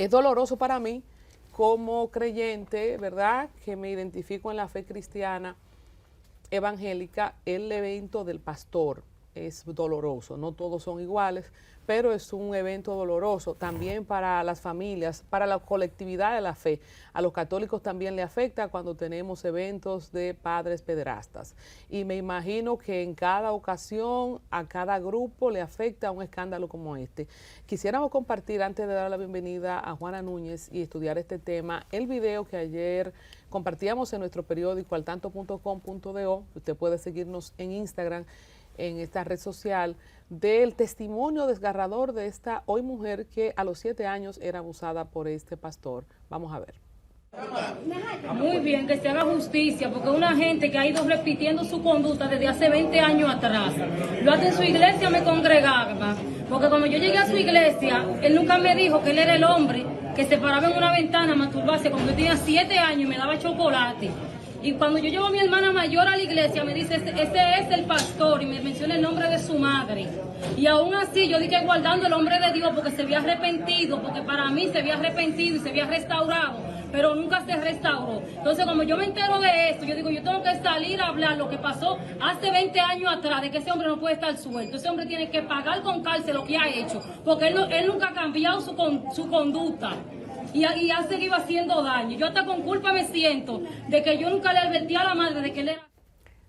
Es doloroso para mí como creyente, ¿verdad? Que me identifico en la fe cristiana evangélica, el evento del pastor es doloroso. No todos son iguales, pero es un evento doloroso también para las familias, para la colectividad de la fe. A los católicos también le afecta cuando tenemos eventos de padres pederastas. Y me imagino que en cada ocasión, a cada grupo le afecta un escándalo como este. Quisiéramos compartir, antes de dar la bienvenida a Juana Núñez y estudiar este tema, el video que ayer compartíamos en nuestro periódico altanto.com.do. Usted puede seguirnos en Instagram, en esta red social, del testimonio desgarrador de esta hoy mujer que a los 7 años era abusada por este pastor. Vamos a ver. Muy bien, que se haga justicia, porque una gente que ha ido repitiendo su conducta desde hace 20 años atrás. Yo hasta en su iglesia me congregaba, porque cuando yo llegué a su iglesia, él nunca me dijo que él era el hombre que se paraba en una ventana a masturbarse cuando yo tenía 7 años y me daba chocolate. Y cuando yo llevo a mi hermana mayor a la iglesia, me dice, ese es el pastor, y me menciona el nombre de su madre. Y aún así, yo dije guardando el nombre de Dios, porque se había arrepentido, porque para mí se había arrepentido y se había restaurado, pero nunca se restauró. Entonces, como yo me entero de esto, yo digo, yo tengo que salir a hablar lo que pasó hace 20 años atrás, de que ese hombre no puede estar suelto. Ese hombre tiene que pagar con cárcel lo que ha hecho, porque él nunca ha cambiado su conducta. Y ha seguido haciendo daño. Yo hasta con culpa me siento de que yo nunca le advertí a la madre de que él era...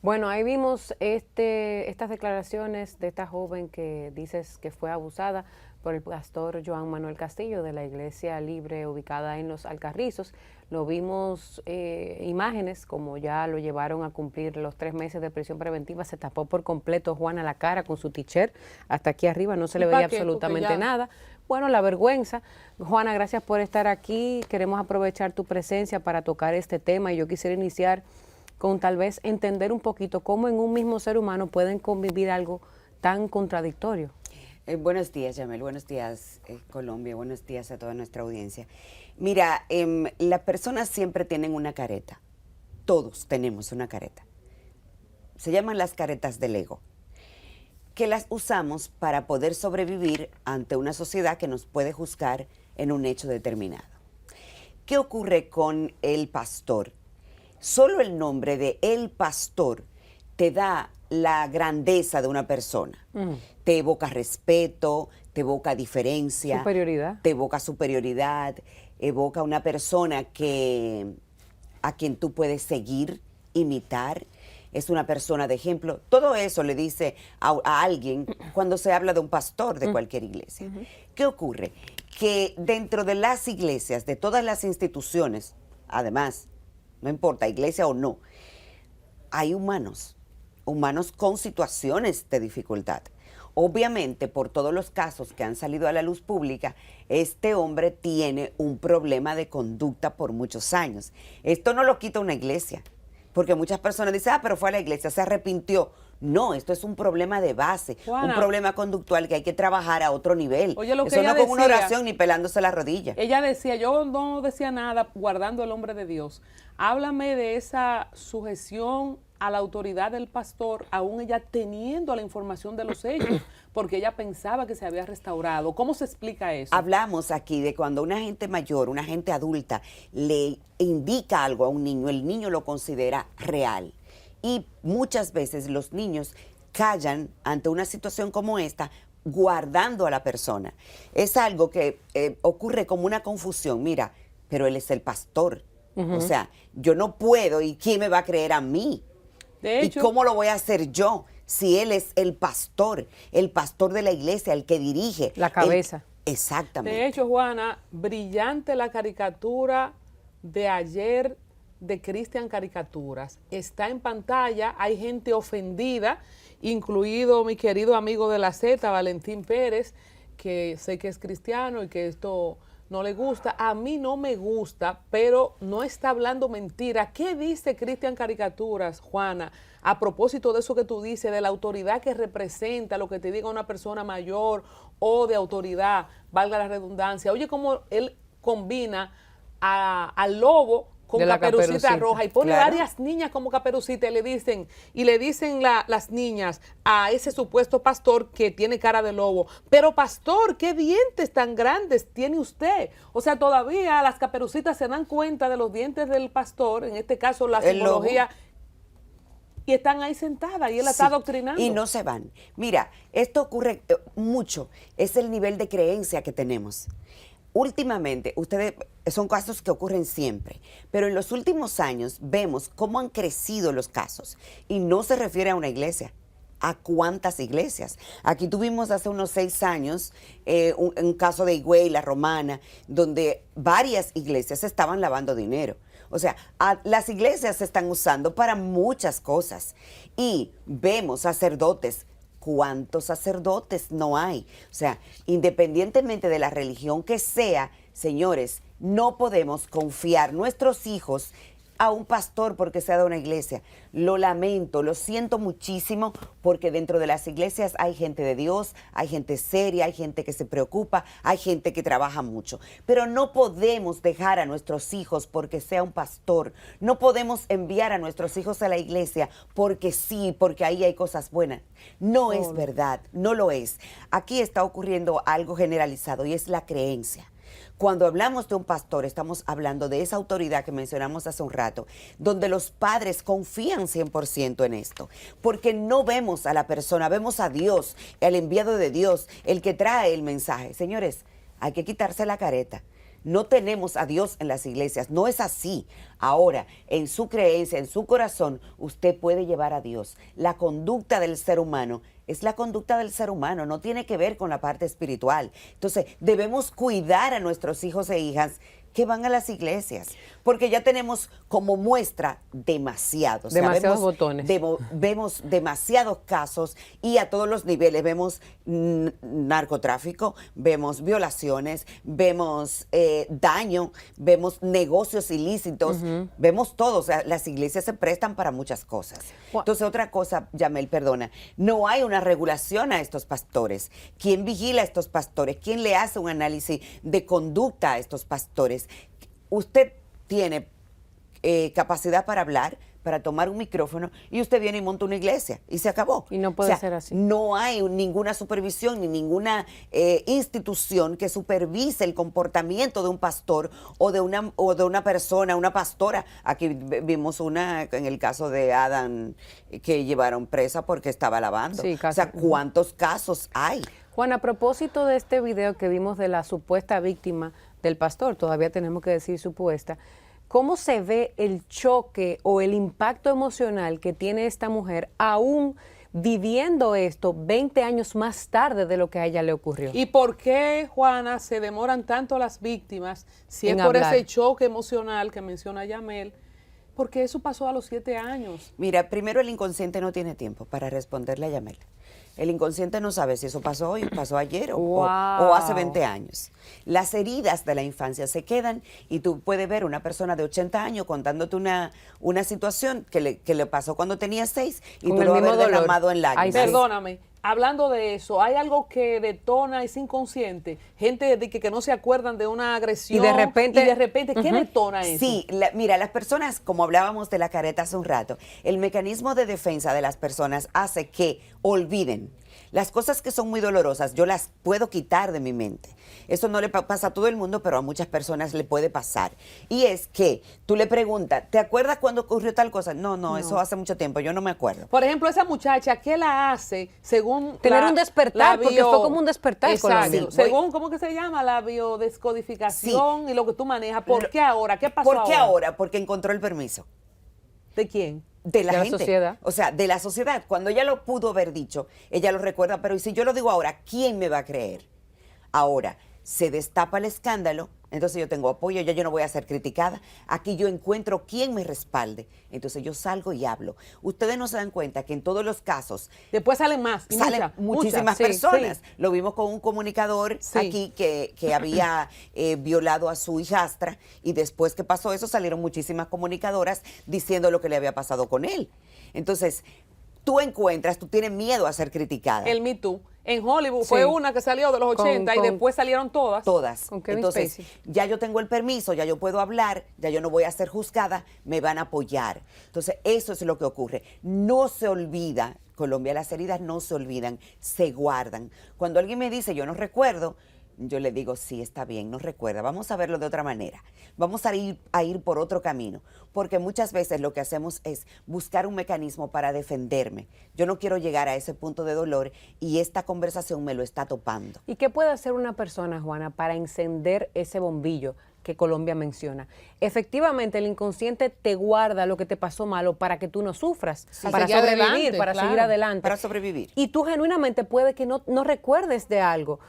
Bueno, ahí vimos estas declaraciones de esta joven que dices que fue abusada por el pastor Joan Manuel Castillo de la Iglesia Libre ubicada en Los Alcarrizos. Lo vimos imágenes, como ya lo llevaron a cumplir los 3 meses de prisión preventiva. Se tapó por completo Juana la cara con su t-shirt, hasta aquí arriba no se le veía absolutamente nada. Bueno, la vergüenza. Juana, gracias por estar aquí. Queremos aprovechar tu presencia para tocar este tema y yo quisiera iniciar con tal vez entender un poquito cómo en un mismo ser humano pueden convivir algo tan contradictorio. Buenos días, Yamel. Buenos días, Colombia. Buenos días a toda nuestra audiencia. Mira, las personas siempre tienen una careta. Todos tenemos una careta. Se llaman las caretas del ego, que las usamos para poder sobrevivir ante una sociedad que nos puede juzgar en un hecho determinado. ¿Qué ocurre con el pastor? Solo el nombre de el pastor te da la grandeza de una persona. Te evoca respeto, te evoca diferencia. Superioridad. Te evoca superioridad, evoca una persona a quien tú puedes seguir, imitar. Es una persona de ejemplo. Todo eso le dice a alguien cuando se habla de un pastor de cualquier iglesia. ¿Qué ocurre? Que dentro de las iglesias, de todas las instituciones, además, no importa, iglesia o no, hay humanos con situaciones de dificultad. Obviamente, por todos los casos que han salido a la luz pública, este hombre tiene un problema de conducta por muchos años. Esto no lo quita una iglesia, porque muchas personas dicen, pero fue a la iglesia, se arrepintió. No, esto es un problema de base, Juana, un problema conductual que hay que trabajar a otro nivel. Oye, lo que eso ella no con decía, una oración ni pelándose la rodilla. Ella decía, yo no decía nada guardando el nombre de Dios. Háblame de esa sujeción a la autoridad del pastor, aún ella teniendo la información de los hechos, porque ella pensaba que se había restaurado. ¿Cómo se explica eso? Hablamos aquí de cuando una gente mayor, una gente adulta, le indica algo a un niño, el niño lo considera real. Y muchas veces los niños callan ante una situación como esta, guardando a la persona. Es algo que ocurre como una confusión. Mira, pero él es el pastor. O sea, yo no puedo, ¿y quién me va a creer a mí? De hecho, ¿y cómo lo voy a hacer yo si él es el pastor de la iglesia, el que dirige? La cabeza. Exactamente. De hecho, Juana, brillante la caricatura de ayer de Cristian Caricaturas. Está en pantalla, hay gente ofendida, incluido mi querido amigo de la Z, Valentín Pérez, que sé que es cristiano y que esto no le gusta. A mí no me gusta, pero no está hablando mentira. ¿Qué dice Cristian Caricaturas, Juana, a propósito de eso que tú dices, de la autoridad que representa, lo que te diga una persona mayor o de autoridad, valga la redundancia? Oye, cómo él combina al lobo con De la Caperucita Caperucita. Roja y pone Claro. varias niñas como Caperucita y le dicen las niñas a ese supuesto pastor que tiene cara de lobo, pero pastor, ¿qué dientes tan grandes tiene usted? O sea, todavía las Caperucitas se dan cuenta de los dientes del pastor, en este caso la El lobo. simbología, y están ahí sentadas y él la está Sí, adoctrinando. y no se van. Mira, esto ocurre mucho, es el nivel de creencia que tenemos. Últimamente, ustedes, son casos que ocurren siempre, pero en los últimos años vemos cómo han crecido los casos. Y no se refiere a una iglesia, a cuántas iglesias. Aquí tuvimos hace unos 6 años un caso de Higüey, La Romana, donde varias iglesias estaban lavando dinero. O sea, las iglesias se están usando para muchas cosas. Y vemos sacerdotes. ¿Cuántos sacerdotes no hay? O sea, independientemente de la religión que sea, señores, no podemos confiar nuestros hijos a un pastor porque sea de una iglesia. Lo lamento, lo siento muchísimo, porque dentro de las iglesias hay gente de Dios, hay gente seria, hay gente que se preocupa, hay gente que trabaja mucho. Pero no podemos dejar a nuestros hijos porque sea un pastor. No podemos enviar a nuestros hijos a la iglesia porque sí, porque ahí hay cosas buenas. No es verdad, no lo es. Aquí está ocurriendo algo generalizado y es la creencia. Cuando hablamos de un pastor, estamos hablando de esa autoridad que mencionamos hace un rato, donde los padres confían 100% en esto, porque no vemos a la persona, vemos a Dios, el enviado de Dios, el que trae el mensaje. Señores, hay que quitarse la careta. No tenemos a Dios en las iglesias, no es así. Ahora, en su creencia, en su corazón, usted puede llevar a Dios. La conducta del ser humano es la conducta del ser humano, no tiene que ver con la parte espiritual. Entonces, debemos cuidar a nuestros hijos e hijas que van a las iglesias, porque ya tenemos como muestra demasiados. Demasiados botones. Vemos demasiados casos y a todos los niveles. Vemos narcotráfico, vemos violaciones, vemos daño, vemos negocios ilícitos, vemos todo. O sea, las iglesias se prestan para muchas cosas. Entonces, otra cosa, Yamel, perdona, no hay una regulación a estos pastores. ¿Quién vigila a estos pastores? ¿Quién le hace un análisis de conducta a estos pastores? Usted tiene capacidad para hablar, para tomar un micrófono, y usted viene y monta una iglesia y se acabó. Y no puede ser así. No hay ninguna supervisión ni ninguna institución que supervise el comportamiento de un pastor o de una persona, una pastora. Aquí vimos una en el caso de Adam que llevaron presa porque estaba lavando. Sí, o sea, ¿cuántos casos hay? Juan, a propósito de este video que vimos de la supuesta víctima del pastor, todavía tenemos que decir supuesta, ¿cómo se ve el choque o el impacto emocional que tiene esta mujer aún viviendo esto 20 años más tarde de lo que a ella le ocurrió? ¿Y por qué, Juana, se demoran tanto las víctimas si En es por hablar. ese choque emocional que menciona Yamel? Porque eso pasó a los 7 años. Mira, primero el inconsciente no tiene tiempo para responderle a Yamel. El inconsciente no sabe si eso pasó hoy, pasó ayer o hace 20 años. Las heridas de la infancia se quedan y tú puedes ver una persona de 80 años contándote una situación que le pasó cuando tenía 6 y Con tú el lo vas a mismo ver dolor. derramado en lágrimas. Ay, sí. Perdóname, hablando de eso, ¿hay algo que detona ese inconsciente? Gente de que no se acuerdan de una agresión. Y de repente- ¿qué detona eso? Sí, mira, las personas, como hablábamos de la careta hace un rato, el mecanismo de defensa de las personas hace que olviden. Las cosas que son muy dolorosas, yo las puedo quitar de mi mente. Eso no le pasa a todo el mundo, pero a muchas personas le puede pasar. Y es que tú le preguntas, ¿te acuerdas cuando ocurrió tal cosa? No, eso hace mucho tiempo, yo no me acuerdo. Por ejemplo, esa muchacha, ¿qué la hace según Tener un despertar, porque fue como un despertar, Exacto. Colombia. Sí, Según, ¿cómo que se llama? La biodescodificación y lo que tú manejas. ¿Por qué ahora? ¿Qué pasó ¿Por qué ahora? Porque encontró el permiso. ¿De quién? De la De la gente. sociedad. O sea, de la sociedad. Cuando ella lo pudo haber dicho, ella lo recuerda, pero ¿y si yo lo digo ahora, quién me va a creer? Ahora, se destapa el escándalo, entonces yo tengo apoyo, ya yo no voy a ser criticada. Aquí yo encuentro quién me respalde. Entonces yo salgo y hablo. Ustedes no se dan cuenta que en todos los casos Después salen más. y salen muchísimas muchas. Sí, personas. sí. Lo vimos con un comunicador Sí. aquí que había violado a su hijastra, y después que pasó eso salieron muchísimas comunicadoras diciendo lo que le había pasado con él. Entonces, tú encuentras, tú tienes miedo a ser criticada. El Me Too. En Hollywood Sí. fue una que salió de los 80 y después salieron todas. Todas. Con Kevin Entonces, Spacey. ya yo tengo el permiso, ya yo puedo hablar, ya yo no voy a ser juzgada, me van a apoyar. Entonces, eso es lo que ocurre. No se olvida, Colombia, las heridas no se olvidan, se guardan. Cuando alguien me dice, yo no recuerdo, yo le digo, sí, está bien, no recuerda, vamos a verlo de otra manera, vamos a ir por otro camino, porque muchas veces lo que hacemos es buscar un mecanismo para defenderme. Yo no quiero llegar a ese punto de dolor y esta conversación me lo está topando. ¿Y qué puede hacer una persona, Juana, para encender ese bombillo que Colombia menciona? Efectivamente, el inconsciente te guarda lo que te pasó malo para que tú no sufras, Sí. para Seguir sobrevivir, adelante, para claro. seguir adelante. Para sobrevivir. Y tú genuinamente puede que no recuerdes de algo.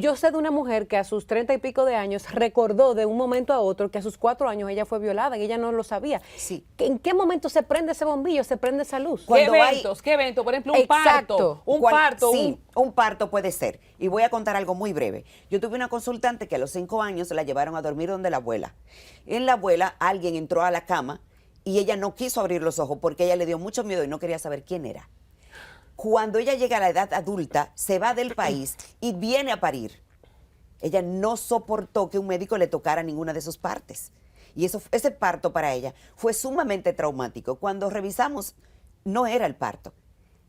Yo sé de una mujer que a sus 30 y pico de años recordó de un momento a otro que a sus 4 años ella fue violada y ella no lo sabía. Sí. ¿En qué momento se prende ese bombillo, se prende esa luz? ¿Qué Cuando hay- eventos? ¿Qué evento? Por ejemplo, un Exacto. parto. Un ¿Cuál? parto. Sí, un parto puede ser. Y voy a contar algo muy breve. Yo tuve una consultante que a los 5 años la llevaron a dormir donde la abuela. En la abuela alguien entró a la cama y ella no quiso abrir los ojos porque ella le dio mucho miedo y no quería saber quién era. Cuando ella llega a la edad adulta, se va del país y viene a parir. Ella no soportó que un médico le tocara ninguna de sus partes. Y ese parto para ella fue sumamente traumático. Cuando revisamos, no era el parto.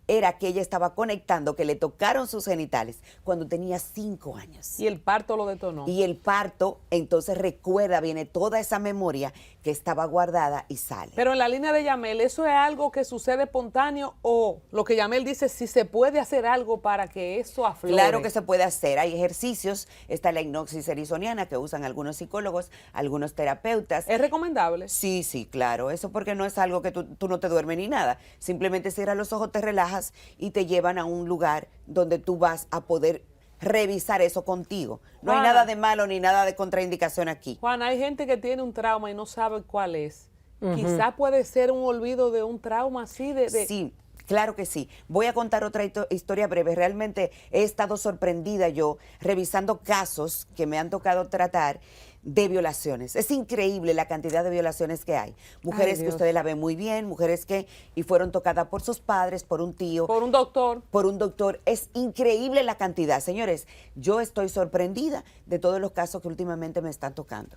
Era que ella estaba conectando que le tocaron sus genitales cuando tenía 5 años. Y el parto lo detonó. Y el parto, entonces recuerda, viene toda esa memoria que estaba guardada y sale. Pero en la línea de Yamel, ¿eso es algo que sucede espontáneo o lo que Yamel dice, si se puede hacer algo para que eso aflore? Claro que se puede hacer. Hay ejercicios. Está la hipnosis ericksoniana que usan algunos psicólogos, algunos terapeutas. ¿Es recomendable? Sí, sí, claro. Eso porque no es algo que tú no te duermes ni nada. Simplemente cierras los ojos, te relajas y te llevan a un lugar donde tú vas a poder revisar eso contigo. No hay Juana. nada de malo ni nada de contraindicación aquí. Juan, hay gente que tiene un trauma y no sabe cuál es. Quizá puede ser un olvido de un trauma así de... Sí, claro que sí. Voy a contar otra historia breve. Realmente he estado sorprendida yo revisando casos que me han tocado tratar de violaciones. Es increíble la cantidad de violaciones que hay. Mujeres que Dios. ustedes la ven muy bien, mujeres que y fueron tocadas por sus padres, por un tío, Por un doctor. por un doctor. Es increíble la cantidad. Señores, yo estoy sorprendida de todos los casos que últimamente me están tocando.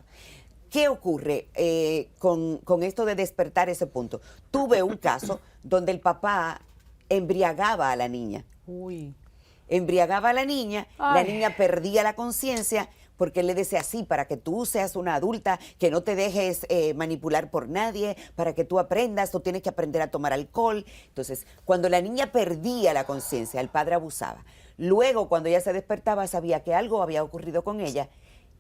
¿Qué ocurre con esto de despertar ese punto? Tuve un caso donde el papá embriagaba a la niña. Uy. Embriagaba a la niña Ay. niña perdía la conciencia porque él le decía así, para que tú seas una adulta, que no te dejes manipular por nadie, para que tú aprendas, tú tienes que aprender a tomar alcohol. Entonces, cuando la niña perdía la conciencia, el padre abusaba. Luego, cuando ella se despertaba, sabía que algo había ocurrido con ella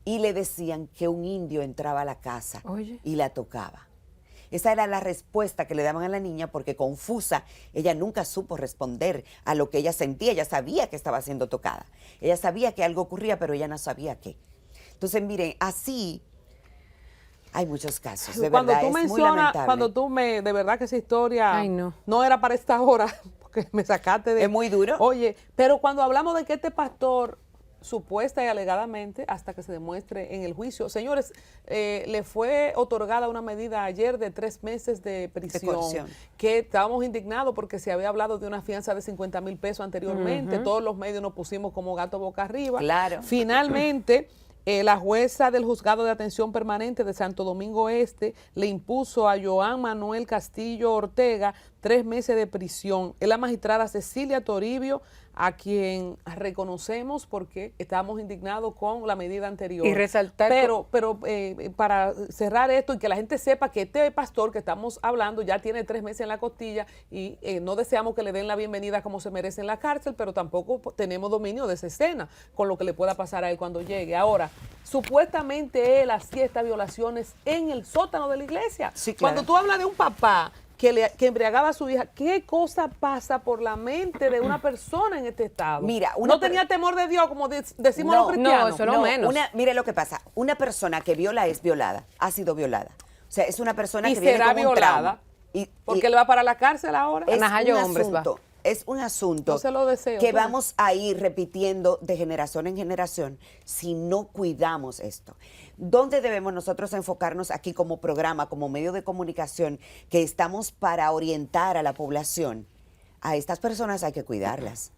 y le decían que un indio entraba a la casa Oye. y la tocaba. Esa era la respuesta que le daban a la niña porque confusa, ella nunca supo responder a lo que ella sentía, ella sabía que estaba siendo tocada, ella sabía que algo ocurría, pero ella no sabía qué. Entonces, miren, así hay muchos casos, de Cuando verdad, tú es muy mencionas, lamentable. cuando tú de verdad que esa historia Ay, no. no era para esta hora, porque me sacaste de... Es muy duro. Oye, pero cuando hablamos de que este pastor, supuesta y alegadamente, hasta que se demuestre en el juicio, señores, le fue otorgada una medida ayer de 3 meses de prisión, coerción. que estábamos indignados porque se había hablado de una fianza de 50,000 pesos anteriormente, todos los medios nos pusimos como gato boca arriba. Claro. Finalmente, la jueza del Juzgado de Atención Permanente de Santo Domingo Este le impuso a Joan Manuel Castillo Ortega 3 meses de prisión. Es la magistrada Cecilia Toribio, a quien reconocemos porque estábamos indignados con la medida anterior. Y resaltar... Pero para cerrar esto y que la gente sepa que este pastor que estamos hablando ya tiene 3 meses en la costilla y no deseamos que le den la bienvenida como se merece en la cárcel, pero tampoco tenemos dominio de esa escena con lo que le pueda pasar a él cuando llegue. Ahora, supuestamente él hacía estas violaciones en el sótano de la iglesia. Sí, claro. Cuando tú hablas de un papá que embriagaba a su hija, ¿qué cosa pasa por la mente de una persona en este estado? Mira, no tenía temor de Dios, como decimos los cristianos. no, eso no menos. Mire lo que pasa, una persona que viola es violada, ha sido violada. O sea, es una persona Y que viene será con un trauma. violada, Y porque él va para la cárcel ahora. es Najayo un Hombres va. asunto, es un asunto No se lo deseo, que pero- vamos a ir repitiendo de generación en generación si no cuidamos esto. ¿Dónde debemos nosotros enfocarnos aquí como programa, como medio de comunicación, que estamos para orientar a la población? A estas personas hay que cuidarlas.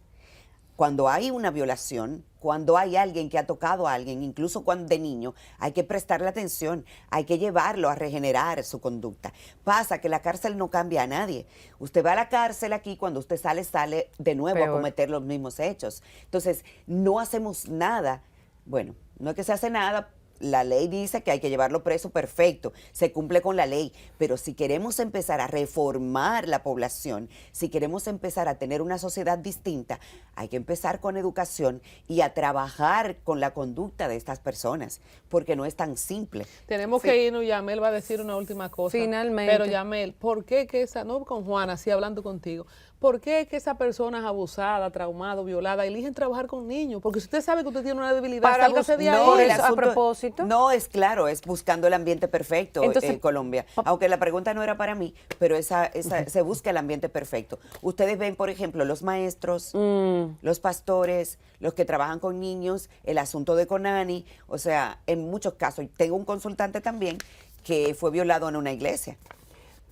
Cuando hay una violación, cuando hay alguien que ha tocado a alguien, incluso cuando de niño, hay que prestarle atención, hay que llevarlo a regenerar su conducta. Pasa que la cárcel no cambia a nadie. Usted va a la cárcel aquí, cuando usted sale de nuevo Peor. a cometer los mismos hechos. Entonces, no hacemos nada. Bueno, no es que se hace nada. La ley dice que hay que llevarlo preso, perfecto, se cumple con la ley, pero si queremos empezar a reformar la población, si queremos empezar a tener una sociedad distinta, hay que empezar con educación y a trabajar con la conducta de estas personas, porque no es tan simple. Tenemos que irnos, Yamel va a decir una última cosa. Finalmente. Pero Yamel, ¿por qué que esa, no con Juana, sí hablando contigo, por qué que esa persona es abusada, traumada, violada, eligen trabajar con niños? Porque si usted sabe que usted tiene una debilidad, sálgase de ahí. Por el eso, a propósito. No, es claro, es buscando el ambiente perfecto Entonces, en Colombia. Aunque la pregunta no era para mí, pero se busca el ambiente perfecto. Ustedes ven, por ejemplo, los maestros, los pastores, los que trabajan con niños, el asunto de Conani, o sea, en muchos casos. Tengo un consultante también que fue violado en una iglesia.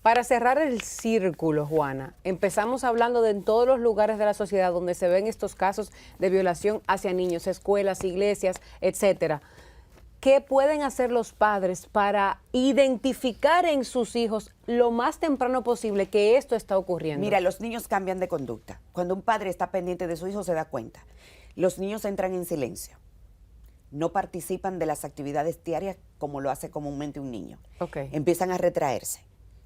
Para cerrar el círculo, Juana, empezamos hablando de en todos los lugares de la sociedad donde se ven estos casos de violación hacia niños, escuelas, iglesias, etcétera. ¿Qué pueden hacer los padres para identificar en sus hijos lo más temprano posible que esto está ocurriendo? Mira, los niños cambian de conducta. Cuando un padre está pendiente de su hijo se da cuenta. Los niños entran en silencio. No participan de las actividades diarias como lo hace comúnmente un niño. Okay. Empiezan a retraerse.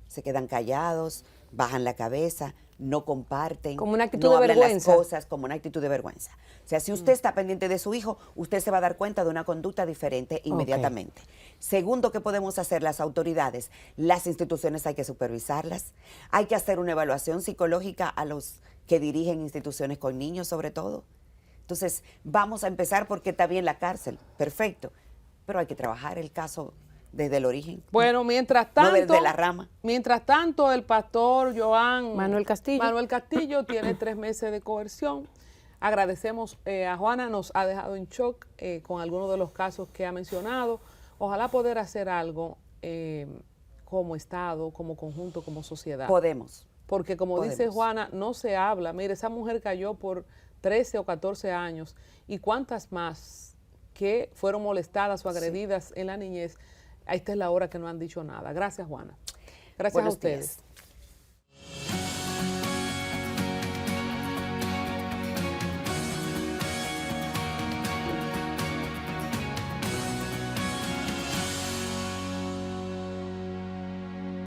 Se quedan callados, bajan la cabeza, no comparten. Como una actitud no de hablan vergüenza. las cosas, como una actitud de vergüenza. O sea, si usted está pendiente de su hijo, usted se va a dar cuenta de una conducta diferente inmediatamente. Segundo, ¿qué podemos hacer las autoridades? Las instituciones hay que supervisarlas. Hay que hacer una evaluación psicológica a los que dirigen instituciones con niños, sobre todo. Entonces, vamos a empezar porque está bien la cárcel, perfecto, pero hay que trabajar el caso desde el origen. Bueno, mientras tanto, no desde la rama. Mientras tanto, el pastor Joan Manuel Castillo tiene 3 meses de coerción. Agradecemos a Juana, nos ha dejado en shock con algunos de los casos que ha mencionado. Ojalá poder hacer algo como Estado, como conjunto, como sociedad. Podemos. Porque como dice Juana, no se habla. Mire, esa mujer cayó por 13 o 14 años. ¿Y cuántas más que fueron molestadas o agredidas en la niñez? Esta es la hora que no han dicho nada. Gracias, Juana. Gracias Buenos a ustedes. días.